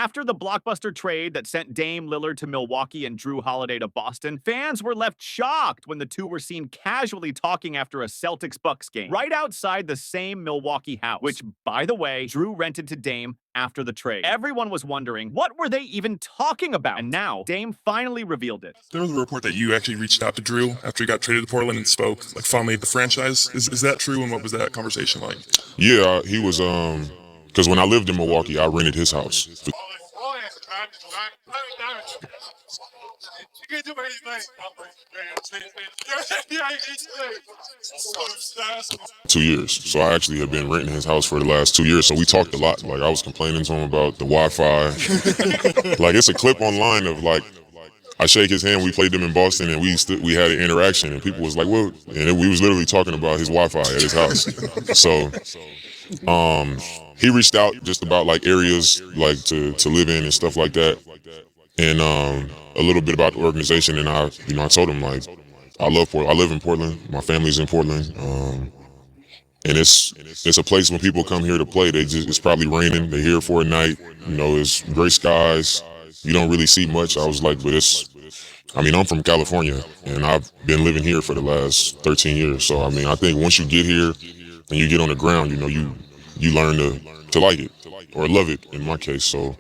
After the blockbuster trade that sent Dame Lillard to Milwaukee and Jrue Holiday to Boston, fans were left shocked when the two were seen casually talking after a Celtics-Bucks game, right outside the same Milwaukee house, which, by the way, Jrue rented to Dame after the trade. Everyone was wondering, what were they even talking about? And now, Dame finally revealed it. There was a report that you actually reached out to Jrue after he got traded to Portland and spoke, like, fondly of the franchise. Is that true, and what was that conversation like? Yeah, he was, because when I lived in Milwaukee, I rented his house. 2 years. So I actually have been renting his house for the last 2 years. So we talked a lot. Like, I was complaining to him about the Wi-Fi. Like, it's a clip online of, like, I shake his hand. We played them in Boston, and we had an interaction, and people was like, "Well," and we was literally talking about his Wi-Fi at his house. So, he reached out just about like areas like to live in and stuff like that, and a little bit about the organization. And I told him, like, I live in Portland. My family's in Portland, and it's a place when people come here to play. It's probably raining. They're here for a night. It's gray skies. You don't really see much. I was like, but I'm from California, and I've been living here for the last 13 years. So, I think once you get here and you get on the ground, you learn to like it, or love it in my case. So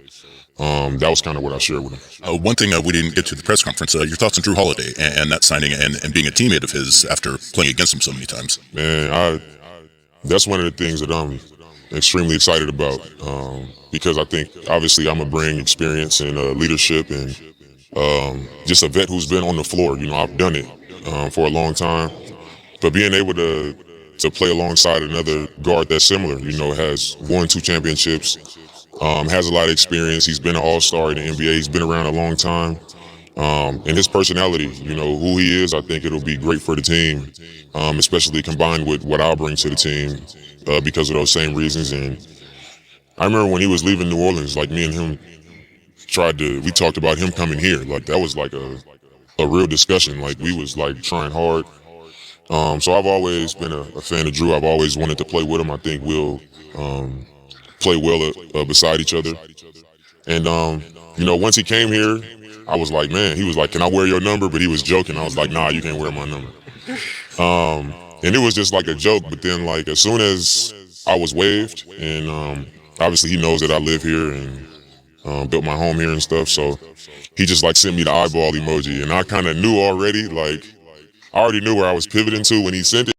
that was kind of what I shared with him. One thing we didn't get to the press conference, your thoughts on Jrue Holiday and that signing and being a teammate of his after playing against him so many times. Man, that's one of the things that I'm extremely excited about, because I think obviously I'm gonna bring experience and leadership and just a vet who's been on the floor. I've done it for a long time, but being able to play alongside another guard that's similar, has won 2 championships, has a lot of experience. He's been an all-star in the NBA. He's been around a long time, and his personality, who he is, I think it'll be great for the team, especially combined with what I'll bring to the team because of those same reasons. And I remember when he was leaving New Orleans, like, me and him we talked about him coming here. Like, that was like a real discussion. Like, we was like trying hard. So I've always been a fan of Jrue. I've always wanted to play with him. I think we'll play well beside each other. And once he came here, I was like, man, he was like, "Can I wear your number?" But he was joking. I was like, "Nah, you can't wear my number." And it was just like a joke. But then, like, as soon as I was waived, and obviously he knows that I live here and built my home here and stuff, so he just like sent me the eyeball emoji, and I kind of knew already. Like, I already knew where I was pivoting to when he sent it.